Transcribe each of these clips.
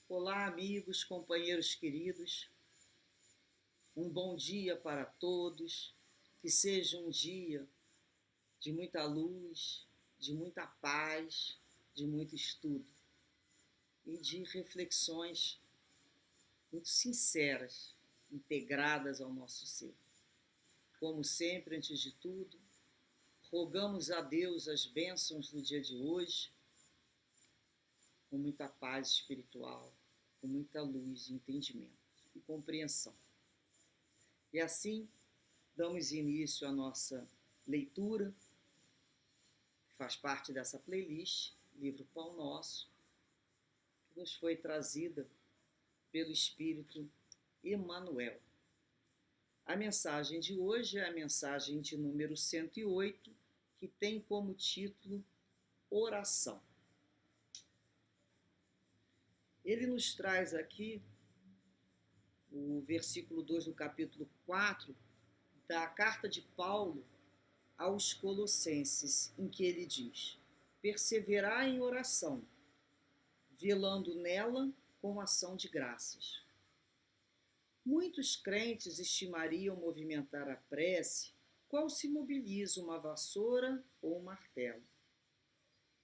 Olá, amigos, companheiros queridos. Um bom dia para todos. Que seja um dia de muita luz, de muita paz, de muito estudo e de reflexões muito sinceras, integradas ao nosso ser. Como sempre, antes de tudo, rogamos a Deus as bênçãos do dia de hoje, com muita paz espiritual, com muita luz, entendimento e compreensão. E assim, damos início à nossa leitura, que faz parte dessa playlist, Livro Pão Nosso, que nos foi trazida pelo Espírito Emmanuel. A mensagem de hoje é a mensagem de número 108, que tem como título Oração. Ele nos traz aqui o versículo 2 do capítulo 4 da carta de Paulo aos Colossenses, em que ele diz: perseverai em oração, velando nela com ação de graças. Muitos crentes estimariam movimentar a prece qual se mobiliza uma vassoura ou um martelo.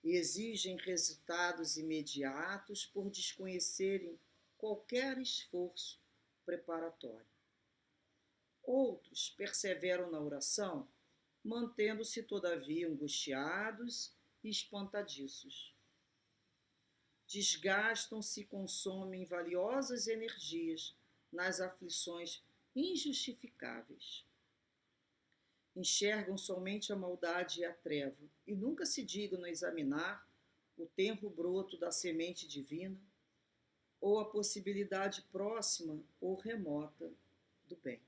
E exigem resultados imediatos por desconhecerem qualquer esforço preparatório. Outros perseveram na oração, mantendo-se todavia angustiados e espantadiços. Desgastam-se e consomem valiosas energias nas aflições injustificáveis. Enxergam somente a maldade e a treva e nunca se dignam a examinar o tenro broto da semente divina ou a possibilidade próxima ou remota do bem.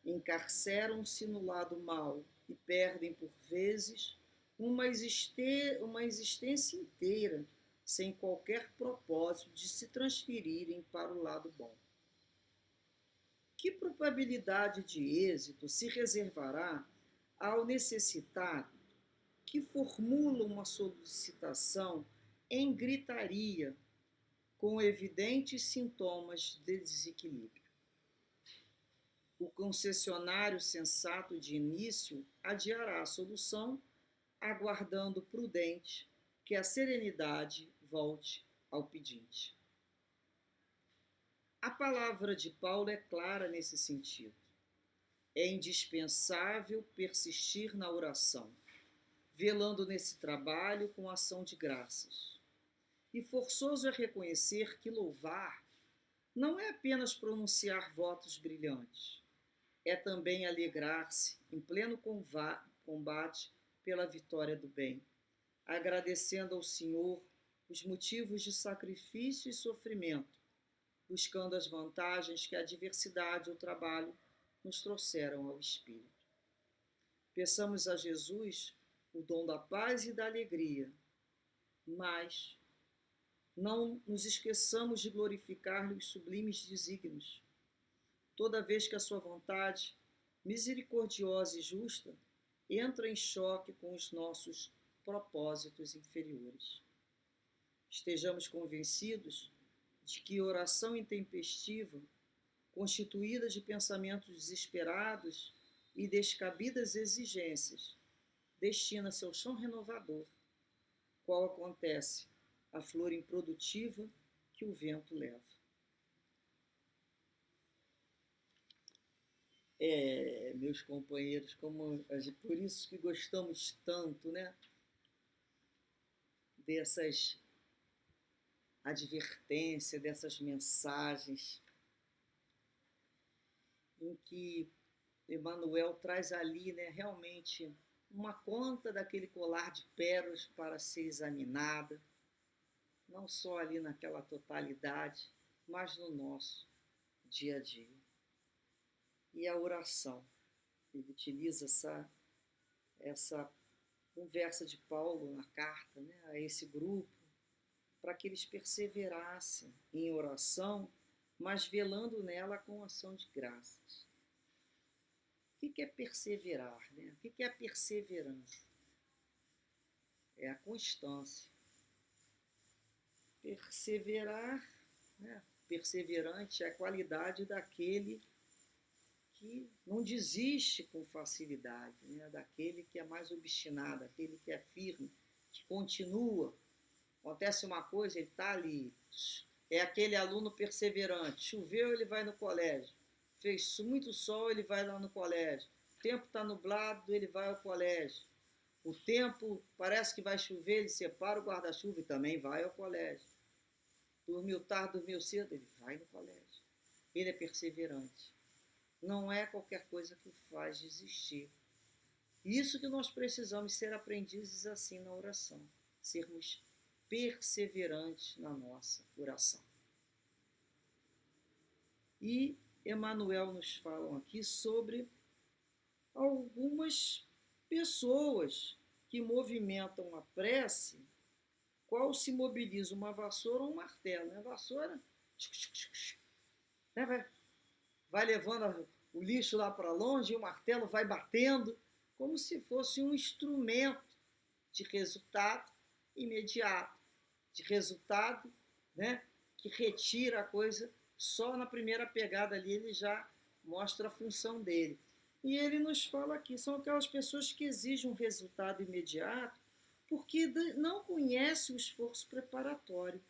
Encarceram-se no lado mau e perdem, por vezes, uma existência inteira sem qualquer propósito de se transferirem para o lado bom. Que probabilidade de êxito se reservará ao necessitado que formula uma solicitação em gritaria, com evidentes sintomas de desequilíbrio? O concessionário sensato de início adiará a solução, aguardando prudente que a serenidade volte ao pedinte. A palavra de Paulo é clara nesse sentido. É indispensável persistir na oração, velando nesse trabalho com ação de graças. E forçoso é reconhecer que louvar não é apenas pronunciar votos brilhantes, é também alegrar-se em pleno combate pela vitória do bem, agradecendo ao Senhor os motivos de sacrifício e sofrimento, buscando as vantagens que a adversidade e o trabalho nos trouxeram ao Espírito. Peçamos a Jesus o dom da paz e da alegria, mas não nos esqueçamos de glorificar-lhe os sublimes desígnios, toda vez que a sua vontade, misericordiosa e justa, entra em choque com os nossos propósitos inferiores. Estejamos convencidos de que oração intempestiva, constituída de pensamentos desesperados e descabidas exigências, destina-se ao chão renovador, qual acontece a flor improdutiva que o vento leva. Meus companheiros, por isso que gostamos tanto, né, dessas advertências, dessas mensagens, em que Emmanuel traz ali, né, realmente uma conta daquele colar de pérolas para ser examinada, não só ali naquela totalidade, mas no nosso dia a dia. E a oração, ele utiliza essa conversa de Paulo na carta, né, a esse grupo, para que eles perseverassem em oração, mas velando nela com ação de graças. O que é perseverar, né? O que é a perseverança? É a constância. Perseverar, né? Perseverante é a qualidade daquele que não desiste com facilidade, né? Daquele que é mais obstinado, daquele que é firme, que continua. Acontece uma coisa, ele está ali. É aquele aluno perseverante. Choveu, ele vai no colégio. Fez muito sol, ele vai lá no colégio. O tempo está nublado, ele vai ao colégio. O tempo parece que vai chover, ele separa o guarda-chuva e também vai ao colégio. Dormiu tarde, dormiu cedo, ele vai no colégio. Ele é perseverante. Não é qualquer coisa que o faz desistir. Isso que nós precisamos ser aprendizes assim na oração. Sermos perseverantes na nossa oração. E Emmanuel nos fala aqui sobre algumas pessoas que movimentam a prece, qual se mobiliza uma vassoura ou um martelo. A vassoura vai levando o lixo lá para longe e o martelo vai batendo, como se fosse um instrumento de resultado imediato, de resultado, né, que retira a coisa só na primeira pegada ali, ele já mostra a função dele. E ele nos fala aqui, são aquelas pessoas que exigem um resultado imediato porque não conhecem o esforço preparatório.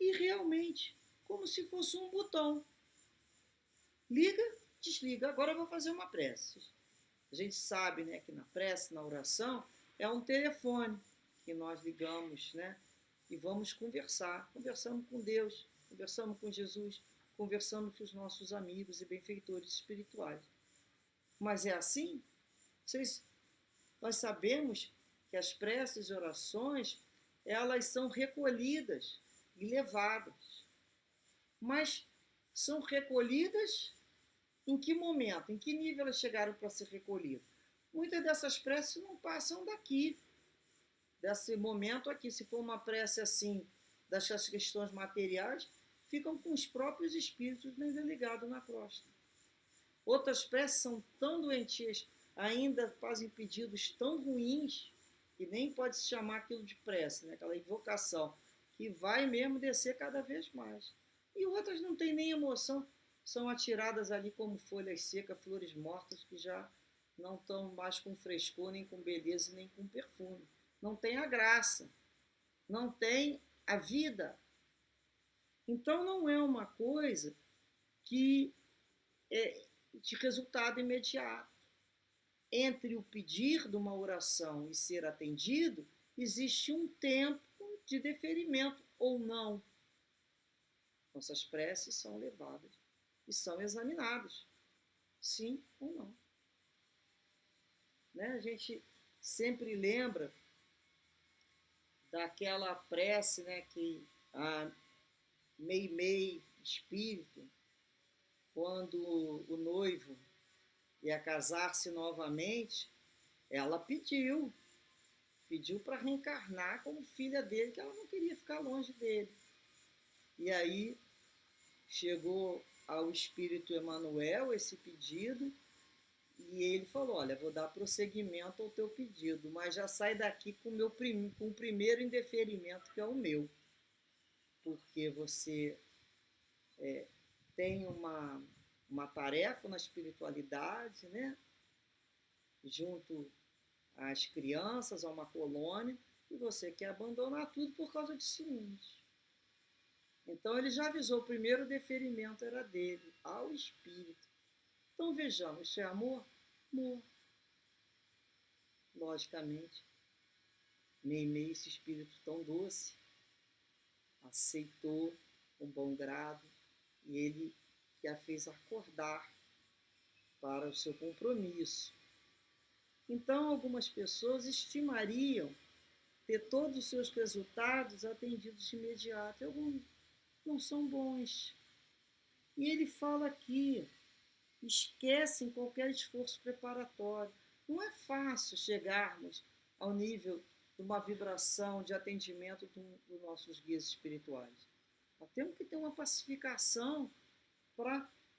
E realmente, como se fosse um botão. Liga, desliga, agora eu vou fazer uma prece. A gente sabe, né, que na prece, na oração, é um telefone que nós ligamos, né, e vamos conversar. Conversamos com Deus, conversamos com Jesus, conversamos com os nossos amigos e benfeitores espirituais. Mas é assim? Nós sabemos que as preces e orações, elas são recolhidas e levadas. Mas são recolhidas em que momento? Em que nível elas chegaram para ser recolhidas? Muitas dessas preces não passam daqui, desse momento aqui. Se for uma prece assim, dessas questões materiais, ficam com os próprios espíritos ligados na crosta. Outras preces são tão doentias, ainda fazem pedidos tão ruins, que nem pode se chamar aquilo de prece, né? Aquela invocação, que vai mesmo descer cada vez mais. E outras não têm nem emoção, são atiradas ali como folhas secas, flores mortas, que já não estão mais com frescor, nem com beleza, nem com perfume. Não tem a graça, não tem a vida. Então não é uma coisa que é de resultado imediato. Entre o pedir de uma oração e ser atendido, existe um tempo de deferimento ou não. Nossas preces são levadas e são examinadas, sim ou não. Né? A gente sempre lembra daquela prece, né, que a Meimei espírito, quando o noivo ia casar-se novamente, ela pediu para reencarnar como filha dele, que ela não queria ficar longe dele. E aí chegou ao espírito Emmanuel esse pedido, e ele falou: olha, vou dar prosseguimento ao teu pedido, mas já sai daqui com o primeiro indeferimento, que é o meu, porque você tem uma tarefa na espiritualidade, né? Junto às crianças, a uma colônia, e você quer abandonar tudo por causa de ciúmes. Então ele já avisou, o primeiro deferimento era dele, ao espírito. Então vejamos, isso é amor? Amor. Logicamente, Meimei, esse espírito tão doce, aceitou com bom grado, e ele que a fez acordar para o seu compromisso. Então, algumas pessoas estimariam ter todos os seus resultados atendidos de imediato. Alguns não são bons. E ele fala aqui, esquecem qualquer esforço preparatório. Não é fácil chegarmos ao nível de uma vibração de atendimento dos nossos guias espirituais. Nós temos que ter uma pacificação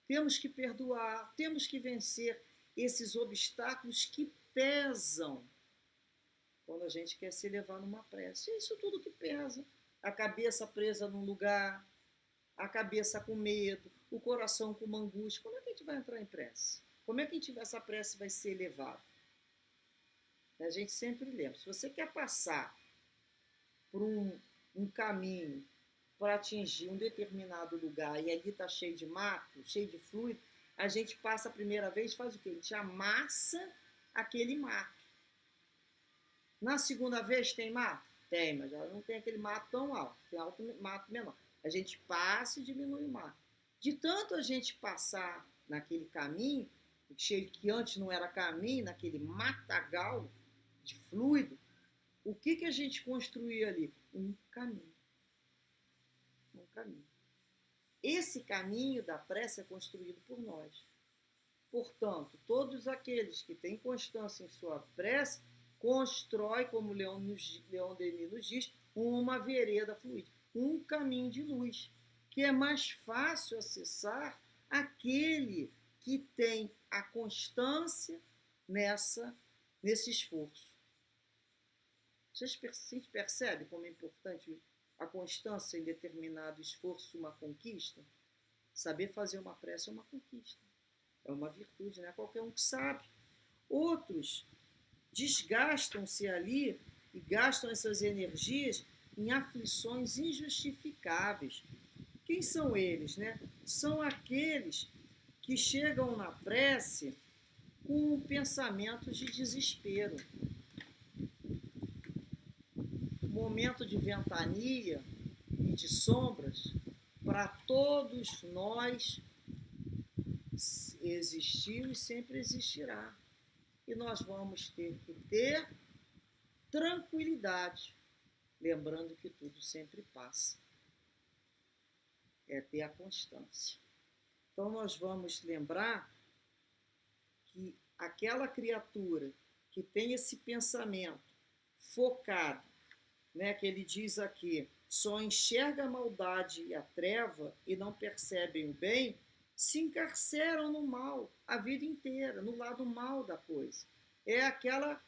temos que perdoar, temos que vencer esses obstáculos que pesam quando a gente quer se elevar numa prece. É isso tudo que pesa. a cabeça presa num lugar, a cabeça com medo, o coração com uma angústia. Como é que a gente vai entrar em prece? Como é que essa prece vai ser elevada? A gente sempre lembra, se você quer passar por um caminho para atingir um determinado lugar e ali está cheio de mato, cheio de fluido, a gente passa a primeira vez, faz o quê? A gente amassa aquele mato. Na segunda vez tem mato? Tem, mas já não tem aquele mato tão alto, tem alto mato menor. A gente passa e diminui o mato. De tanto a gente passar naquele caminho, que antes não era caminho, naquele matagal de fluido, o que a gente construía ali? Um caminho. Um caminho. Esse caminho da prece é construído por nós. Portanto, todos aqueles que têm constância em sua prece, constrói, como Leon Denis nos diz, uma vereda fluida, um caminho de luz, que é mais fácil acessar aquele que tem a constância nesse esforço. Vocês percebem como é importante a constância em determinado esforço, uma conquista? Saber fazer uma prece é uma conquista. É uma virtude, não é qualquer um que sabe. Outros desgastam-se ali e gastam essas energias em aflições injustificáveis. Quem são eles, né? São aqueles que chegam na prece com pensamentos de desespero. Momento de ventania e de sombras, para todos nós existiu e sempre existirá. E nós vamos ter que ter tranquilidade, lembrando que tudo sempre passa. É ter a constância. Então nós vamos lembrar que aquela criatura que tem esse pensamento focado, né, que ele diz aqui, só enxerga a maldade e a treva e não percebem o bem, se encarceram no mal a vida inteira, no lado mal da coisa. É aquela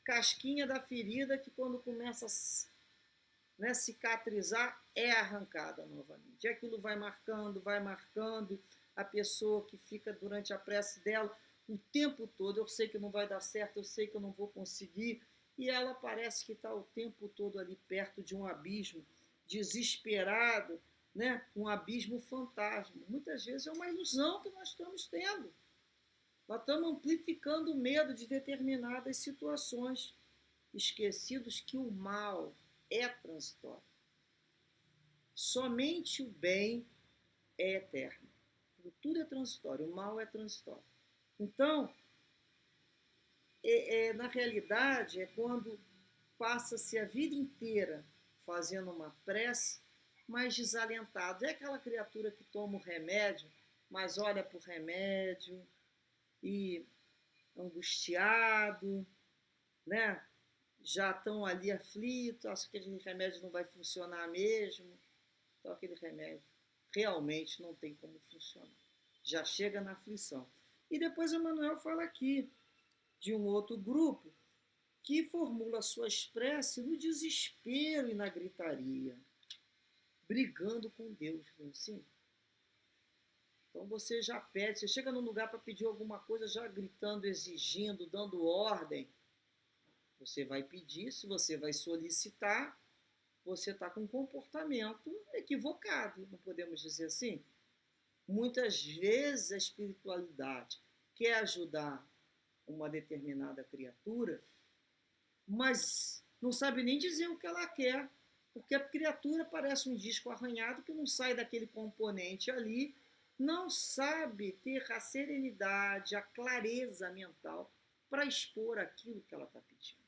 casquinha da ferida que quando começa a cicatrizar, é arrancada novamente. E aquilo vai marcando, a pessoa que fica durante a prece dela o tempo todo, eu sei que não vai dar certo, eu sei que eu não vou conseguir, e ela parece que está o tempo todo ali perto de um abismo, desesperado, né? Um abismo fantasma. Muitas vezes é uma ilusão que nós estamos tendo. Nós estamos amplificando o medo de determinadas situações, esquecidos que o mal é transitório. Somente o bem é eterno. Tudo é transitório, o mal é transitório. Então, na realidade, é quando passa-se a vida inteira fazendo uma prece, mas desalentado. É aquela criatura que toma o remédio, mas olha para o remédio e angustiado, né? Já estão ali aflitos, acho que aquele remédio não vai funcionar mesmo. Então aquele remédio realmente não tem como funcionar. Já chega na aflição. E depois Emmanuel fala aqui de um outro grupo que formula suas preces no desespero e na gritaria, brigando com Deus, não é assim? Então você já pede, você chega num lugar para pedir alguma coisa, já gritando, exigindo, dando ordem. Você vai pedir, se você vai solicitar, você está com um comportamento equivocado, não podemos dizer assim? Muitas vezes a espiritualidade quer ajudar uma determinada criatura, mas não sabe nem dizer o que ela quer, porque a criatura parece um disco arranhado que não sai daquele componente ali, não sabe ter a serenidade, a clareza mental para expor aquilo que ela está pedindo.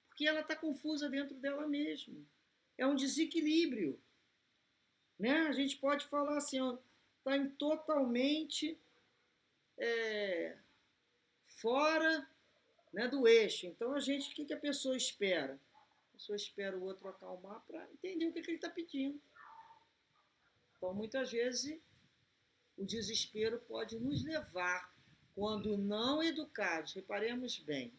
Porque ela está confusa dentro dela mesma. É um desequilíbrio. Né? A gente pode falar assim, está totalmente fora, né, do eixo. Então, o que a pessoa espera? A pessoa espera o outro acalmar para entender o que ele está pedindo. Então, muitas vezes, o desespero pode nos levar, quando não educados, reparemos bem,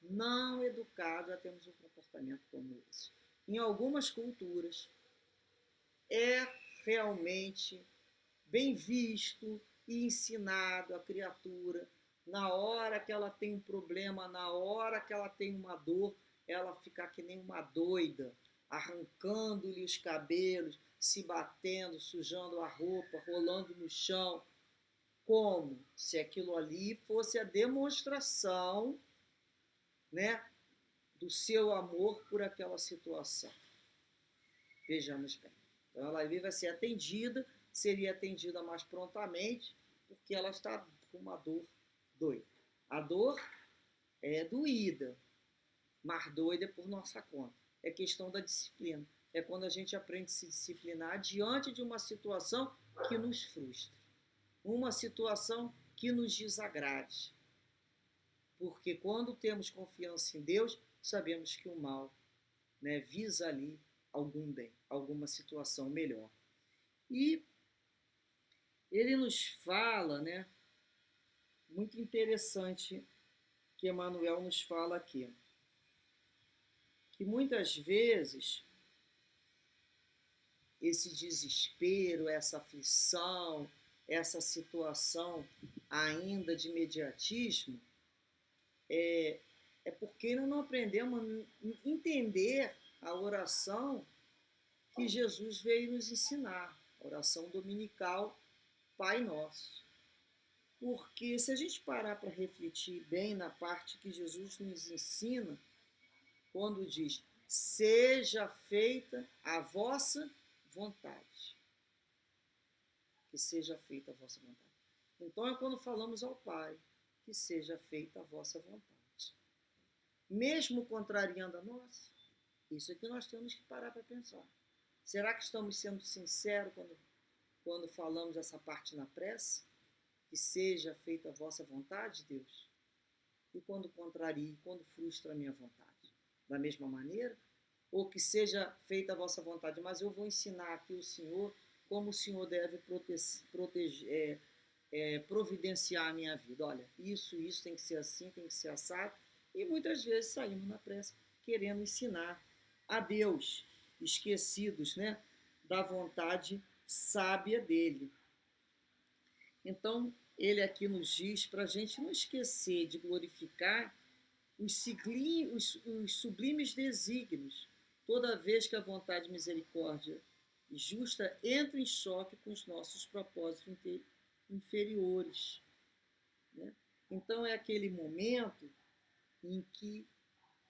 não educados a termos um comportamento como esse. Em algumas culturas, é realmente bem visto e ensinado a criatura. Na hora que ela tem um problema, na hora que ela tem uma dor, ela fica que nem uma doida, arrancando-lhe os cabelos, se batendo, sujando a roupa, rolando no chão, como se aquilo ali fosse a demonstração, né, do seu amor por aquela situação. Vejamos bem. Então ela ali vai ser atendida, seria atendida mais prontamente, porque ela está com uma dor doida. A dor é doída, mas doida é por nossa conta. É questão da disciplina. É quando a gente aprende a se disciplinar diante de uma situação que nos frustra. Uma situação que nos desagrade. Porque quando temos confiança em Deus, sabemos que o mal, né, visa ali algum bem, alguma situação melhor. E ele nos fala, né, muito interessante que Emmanuel nos fala aqui, que muitas vezes esse desespero, essa aflição, essa situação ainda de imediatismo, é porque não aprendemos a entender a oração que Jesus veio nos ensinar, a oração dominical Pai Nosso. Porque se a gente parar para refletir bem na parte que Jesus nos ensina, quando diz, seja feita a vossa vontade. Que seja feita a vossa vontade. Então é quando falamos ao Pai, que seja feita a vossa vontade. Mesmo contrariando a nossa, isso é que nós temos que parar para pensar. Será que estamos sendo sinceros quando falamos essa parte na prece? Que seja feita a vossa vontade, Deus? E quando contraria, quando frustra a minha vontade? Da mesma maneira? Ou que seja feita a vossa vontade, mas eu vou ensinar aqui o Senhor como o Senhor deve providenciar a minha vida. Olha, isso tem que ser assim, tem que ser assado. E muitas vezes saímos na prece querendo ensinar a Deus, esquecidos, né, da vontade sábia dele. Então, ele aqui nos diz para a gente não esquecer de glorificar os sublimes desígnios, toda vez que a vontade de misericórdia e justa entra em choque com os nossos propósitos inferiores. Né? Então, é aquele momento em que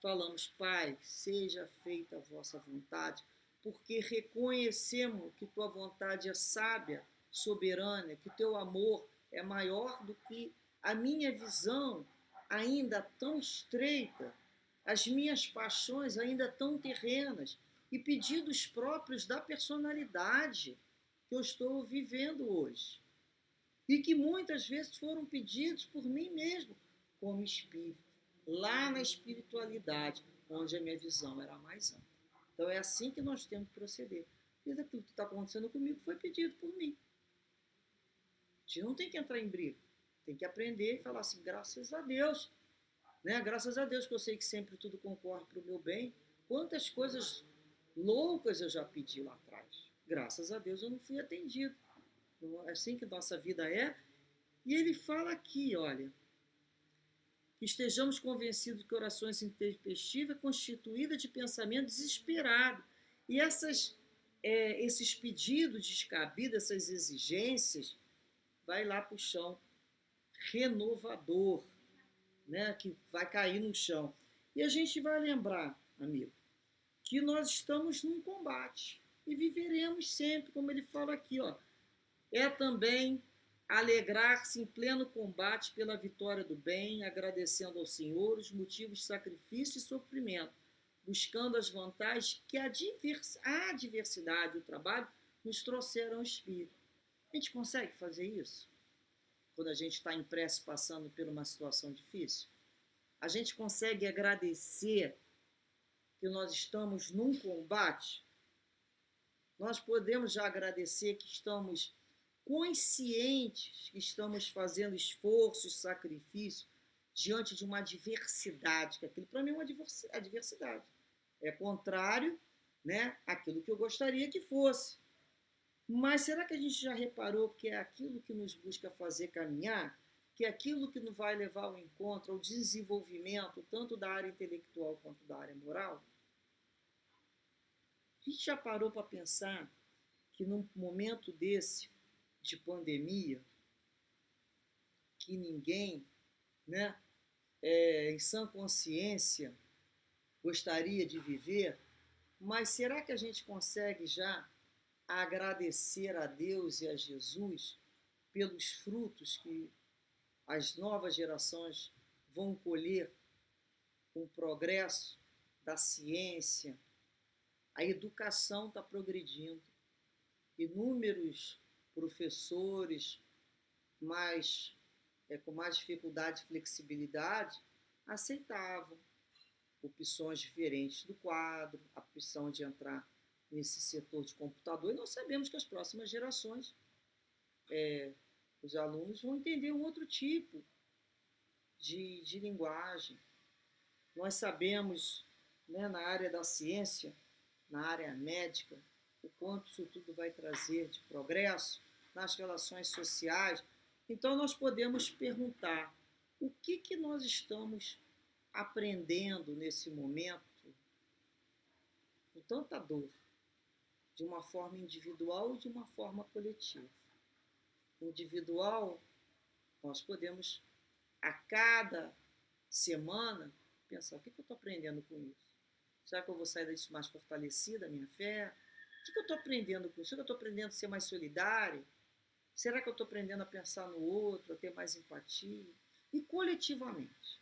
falamos, Pai, seja feita a vossa vontade, porque reconhecemos que tua vontade é sábia, soberana, que teu amor é maior do que a minha visão, ainda tão estreita, as minhas paixões ainda tão terrenas e pedidos próprios da personalidade que eu estou vivendo hoje. E que muitas vezes foram pedidos por mim mesmo, como espírito, lá na espiritualidade, onde a minha visão era mais ampla. Então é assim que nós temos que proceder. E aquilo que está acontecendo comigo foi pedido por mim. A gente não tem que entrar em briga. Tem que aprender e falar assim, graças a Deus. Né? Graças a Deus que eu sei que sempre tudo concorre para o meu bem. Quantas coisas loucas eu já pedi lá atrás. Graças a Deus eu não fui atendido. É assim que nossa vida é. E ele fala aqui, olha, que estejamos convencidos que orações intempestivas é constituída de pensamento desesperado. E esses pedidos descabidos, essas exigências, vai lá para o chão renovador, né, que vai cair no chão. E a gente vai lembrar, amigo, que nós estamos num combate e viveremos sempre, como ele fala aqui, ó. É também alegrar-se em pleno combate pela vitória do bem, agradecendo ao Senhor os motivos de sacrifício e sofrimento, buscando as vantagens que a adversidade e o trabalho nos trouxeram ao espírito. A gente consegue fazer isso? Quando a gente está em prece passando por uma situação difícil? A gente consegue agradecer que nós estamos num combate? Nós podemos já agradecer que estamos conscientes que estamos fazendo esforços, sacrifícios diante de uma adversidade, que aquilo para mim é uma adversidade. É contrário, né, àquilo que eu gostaria que fosse. Mas será que a gente já reparou que é aquilo que nos busca fazer caminhar, que é aquilo que nos vai levar ao encontro, ao desenvolvimento, tanto da área intelectual quanto da área moral? A gente já parou para pensar que num momento desse, de pandemia, que ninguém, né, em sã consciência, gostaria de viver, mas será que a gente consegue já agradecer a Deus e a Jesus pelos frutos que as novas gerações vão colher com o progresso da ciência? A educação está progredindo. Inúmeros professores com mais dificuldade e flexibilidade aceitavam opções diferentes do quadro, a opção de entrar nesse setor de computador. E nós sabemos que as próximas gerações, os alunos vão entender um outro tipo de linguagem. Nós sabemos, né, na área da ciência, na área médica, o quanto isso tudo vai trazer de progresso nas relações sociais. Então, nós podemos perguntar o que nós estamos aprendendo nesse momento, com tanta dor, de uma forma individual e de uma forma coletiva. Individual, nós podemos, a cada semana, pensar: o que eu estou aprendendo com isso? Será que eu vou sair disso mais fortalecida, a minha fé? O que eu estou aprendendo com isso? Será que eu estou aprendendo a ser mais solidário? Será que eu estou aprendendo a pensar no outro, a ter mais empatia? E coletivamente?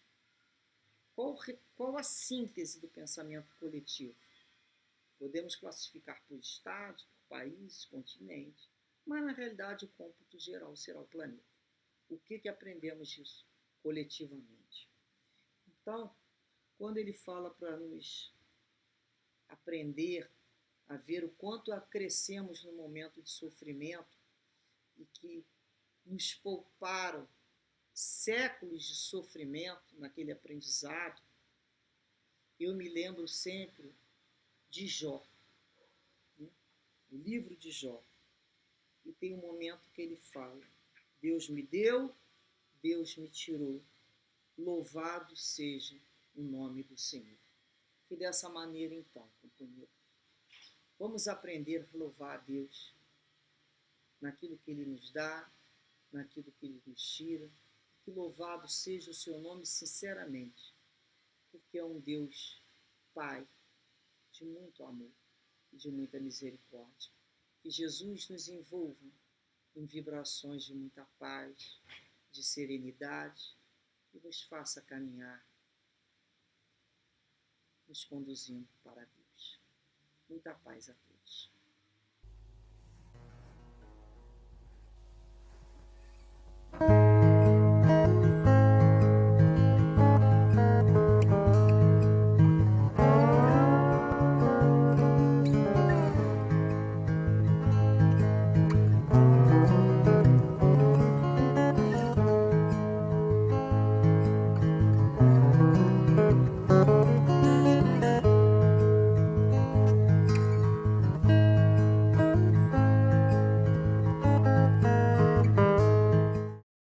Qual a síntese do pensamento coletivo? Podemos classificar por estados, por países, continentes, mas na realidade o cômputo geral será o planeta. O que aprendemos disso coletivamente? Então, quando ele fala para nos aprender a ver o quanto crescemos no momento de sofrimento e que nos pouparam séculos de sofrimento naquele aprendizado, eu me lembro sempre de Jó, né? O livro de Jó. E tem um momento que ele fala: Deus me deu, Deus me tirou, louvado seja o nome do Senhor. E dessa maneira, então, companheiro, vamos aprender a louvar a Deus naquilo que Ele nos dá, naquilo que Ele nos tira. Que louvado seja o seu nome sinceramente, porque é um Deus Pai de muito amor e de muita misericórdia. Que Jesus nos envolva em vibrações de muita paz, de serenidade, e nos faça caminhar, nos conduzindo para Deus. Muita paz a todos.